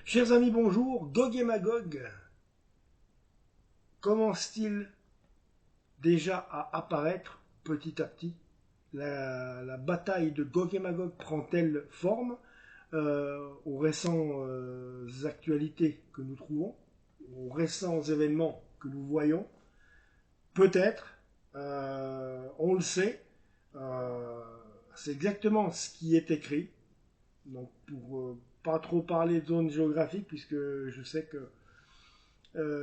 Chers amis, bonjour. Gog et Magog commence-t-il déjà à apparaître petit à petit? La bataille de Gog et Magog prend-elle forme aux récentes actualités que nous trouvons, aux récents événements que nous voyons? Peut-être, on le sait, c'est exactement ce qui est écrit. Donc pour pas trop parler de zone géographique, puisque je sais que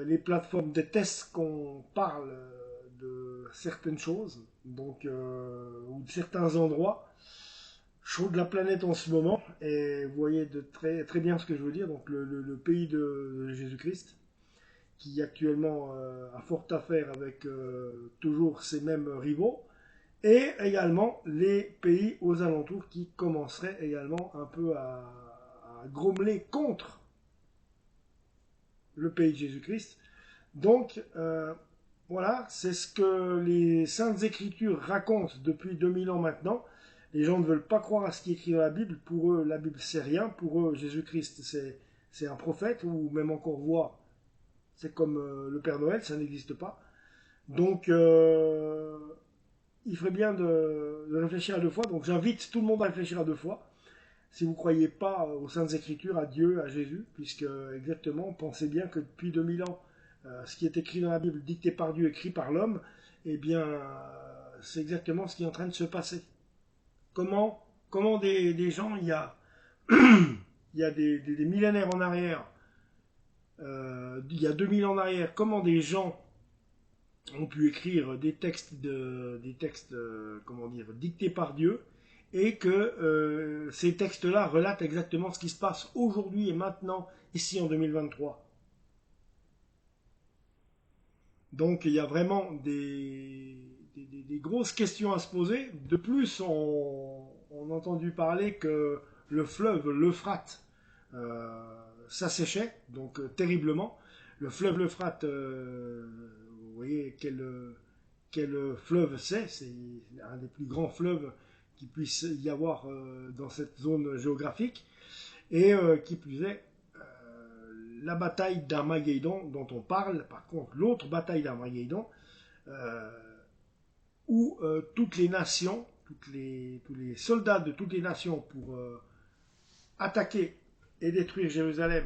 les plateformes détestent qu'on parle de certaines choses, donc ou de certains endroits chauds de la planète en ce moment. Et vous voyez très, très bien ce que je veux dire. Donc le pays de Jésus-Christ, qui actuellement a fort à faire avec toujours ces mêmes rivaux, et également les pays aux alentours qui commenceraient également un peu à grommeler contre le pays de Jésus-Christ. Donc, voilà, c'est ce que les Saintes Écritures racontent depuis 2000 ans maintenant. Les gens ne veulent pas croire à ce qui est écrit dans la Bible. Pour eux, la Bible, c'est rien. Pour eux, Jésus-Christ, c'est un prophète, ou même encore voix. C'est comme le Père Noël, ça n'existe pas. Donc, il ferait bien de réfléchir à deux fois. Donc, j'invite tout le monde à réfléchir à deux fois. Si vous ne croyez pas aux Saintes Écritures, à Dieu, à Jésus, puisque exactement, pensez bien que depuis 2000 ans, ce qui est écrit dans la Bible, dicté par Dieu, écrit par l'homme, eh bien, c'est exactement ce qui est en train de se passer. Comment des gens, il y a des millénaires en arrière, il y a 2000 ans en arrière, comment des gens ont pu écrire des textes, comment dire, dictés par Dieu, et que ces textes-là relatent exactement ce qui se passe aujourd'hui et maintenant, ici en 2023. Donc il y a vraiment des grosses questions à se poser. De plus, on a entendu parler que le fleuve l'Euphrate s'asséchait, donc terriblement. Le fleuve l'Euphrate, vous voyez quel fleuve c'est un des plus grands fleuves qu'il puisse y avoir dans cette zone géographique. Et qui plus est, la bataille d'Armageddon dont on parle, par contre, l'autre bataille d'Armageddon, euh, où toutes les nations, tous les soldats de toutes les nations pour attaquer et détruire Jérusalem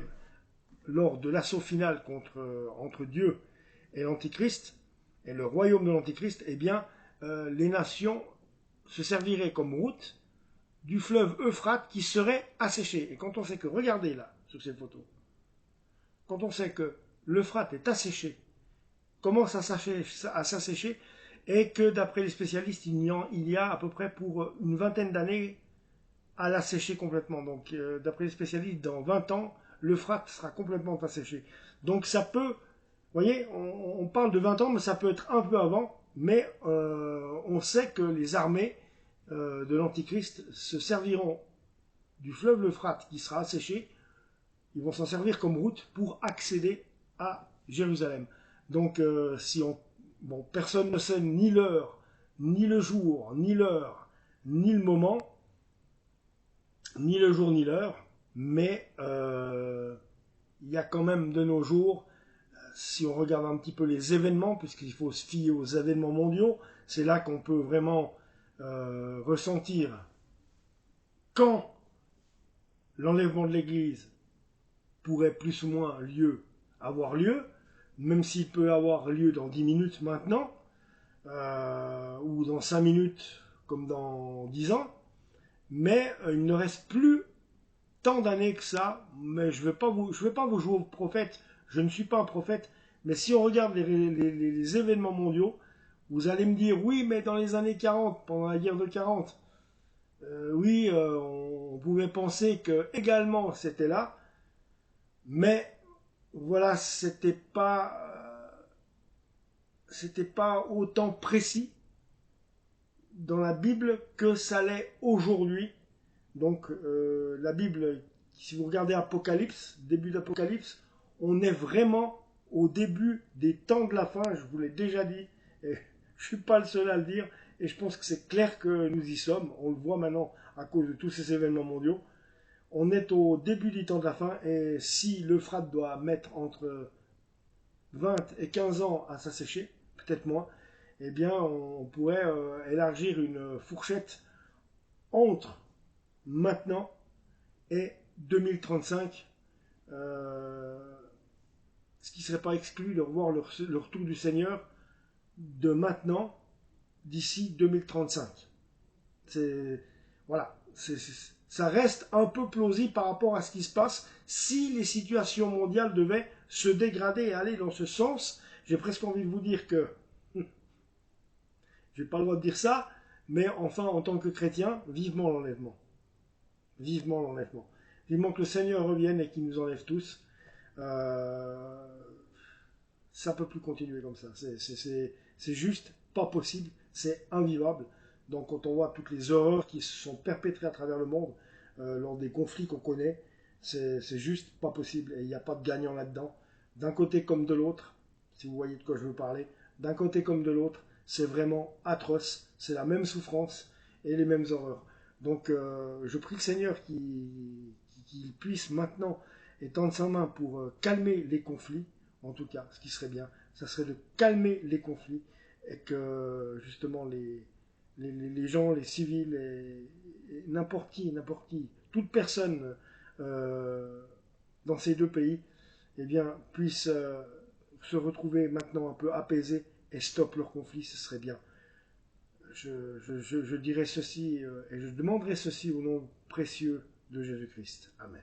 lors de l'assaut final entre Dieu et l'Antichrist, et le royaume de l'Antichrist, eh bien, les nations se serviraient comme route du fleuve Euphrate qui serait asséché. Et quand on sait que, regardez là, sur ces photos, quand on sait que l'Euphrate est asséché, commence à s'assécher, et que d'après les spécialistes, il y a à peu près pour une vingtaine d'années à l'assécher complètement. Donc d'après les spécialistes, dans 20 ans, l'Euphrate sera complètement asséché. Donc ça peut, vous voyez, on parle de 20 ans, mais ça peut être un peu avant, mais on sait que les armées de l'Antichrist se serviront du fleuve l'Euphrate qui sera asséché. Ils vont s'en servir comme route pour accéder à Jérusalem. Donc, personne ne sait ni l'heure, ni le jour, ni l'heure, ni le moment, ni le jour, ni l'heure, mais il y a quand même de nos jours, si on regarde un petit peu les événements, puisqu'il faut se fier aux événements mondiaux, c'est là qu'on peut vraiment ressentir quand l'enlèvement de l'Église pourrait plus ou moins avoir lieu, même s'il peut avoir lieu dans 10 minutes maintenant, ou dans 5 minutes comme dans 10 ans, mais il ne reste plus tant d'années que ça. Mais je ne vais pas vous jouer au prophète, je ne suis pas un prophète, mais si on regarde les événements mondiaux, vous allez me dire, oui, mais dans les années 40, pendant la guerre de 40, oui, on pouvait penser que également c'était là, mais voilà, c'était pas autant précis dans la Bible que ça l'est aujourd'hui. Donc la Bible, si vous regardez Apocalypse, début d'Apocalypse, on est vraiment au début des temps de la fin, je vous l'ai déjà dit, et je ne suis pas le seul à le dire, et je pense que c'est clair que nous y sommes, on le voit maintenant à cause de tous ces événements mondiaux. on est au début du temps de la fin, et si l'Euphrate doit mettre entre 20 et 15 ans à s'assécher, peut-être moins, eh bien on pourrait élargir une fourchette entre maintenant et 2035, ce qui ne serait pas exclu de revoir le retour du Seigneur de maintenant d'ici 2035. Voilà, ça reste un peu plausible par rapport à ce qui se passe si les situations mondiales devaient se dégrader et aller dans ce sens. J'ai presque envie de vous dire que j'ai pas le droit de dire ça, mais enfin, en tant que chrétien, vivement l'enlèvement. Vivement l'enlèvement. Vivement que le Seigneur revienne et qu'il nous enlève tous. Ça peut plus continuer comme ça. C'est juste pas possible. C'est invivable. Donc quand on voit toutes les horreurs qui se sont perpétrées à travers le monde, lors des conflits qu'on connaît, c'est juste pas possible. Et il n'y a pas de gagnant là-dedans. D'un côté comme de l'autre, si vous voyez de quoi je veux parler, d'un côté comme de l'autre, c'est vraiment atroce. C'est la même souffrance et les mêmes horreurs. Donc je prie le Seigneur qu'il puisse maintenant étendre sa main pour calmer les conflits. En tout cas, ce qui serait bien, ça serait de calmer les conflits et que justement les gens, les civils, et n'importe qui, toute personne dans ces deux pays, eh bien, puisse se retrouver maintenant un peu apaisés et stoppe leur conflit, ce serait bien. Je dirais ceci et je demanderai ceci au nom précieux de Jésus-Christ. Amen.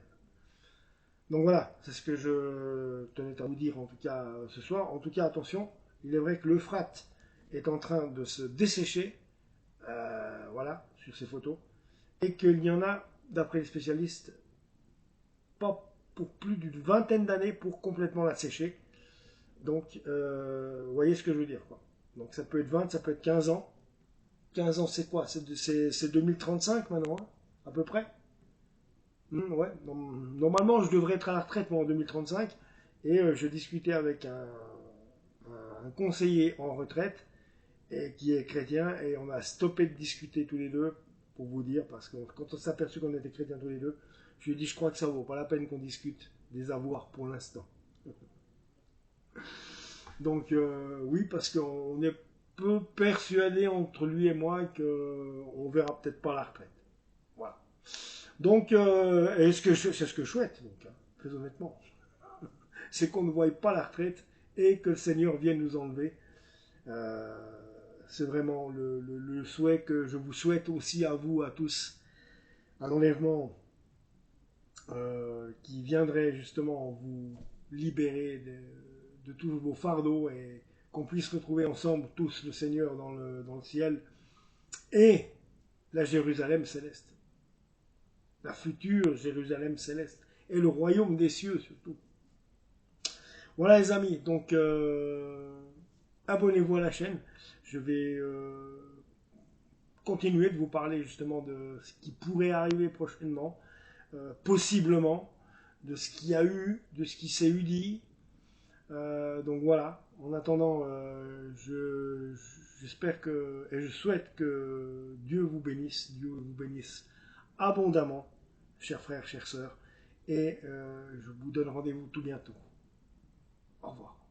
Donc voilà, c'est ce que je tenais à vous dire en tout cas ce soir. En tout cas, attention, il est vrai que l'Euphrate est en train de se dessécher, voilà, sur ces photos, et qu'il y en a, d'après les spécialistes, pas pour plus d'une vingtaine d'années pour complètement la sécher. Donc, vous voyez ce que je veux dire, quoi. Donc ça peut être 20, ça peut être 15 ans. 15 ans, c'est quoi? C'est 2035 maintenant, hein, à peu près. Ouais. Normalement, je devrais être à la retraite moi, en 2035. Et je discutais avec un conseiller en retraite et qui est chrétien. Et on a stoppé de discuter tous les deux, pour vous dire, parce que quand on s'est aperçu qu'on était chrétiens tous les deux, je lui ai dit, je crois que ça vaut pas la peine qu'on discute des avoirs pour l'instant. Donc oui, parce qu'on est peu persuadé entre lui et moi qu'on verra peut-être pas la retraite. Voilà. Donc, c'est ce que je souhaite, donc, hein, très honnêtement. C'est qu'on ne voie pas la retraite et que le Seigneur vienne nous enlever. Euh, c'est vraiment le souhait que je vous souhaite aussi à vous, à tous. Un enlèvement qui viendrait justement vous libérer de tous vos fardeaux et qu'on puisse retrouver ensemble tous le Seigneur dans le ciel et la Jérusalem céleste. La future Jérusalem céleste et le royaume des cieux surtout. Voilà les amis, donc abonnez-vous à la chaîne. Je vais continuer de vous parler justement de ce qui pourrait arriver prochainement, possiblement, de ce qu'il y a eu, de ce qui s'est eu dit. Donc voilà, en attendant, j'espère que, et je souhaite que Dieu vous bénisse abondamment, chers frères, chères sœurs, et je vous donne rendez-vous tout bientôt. Au revoir.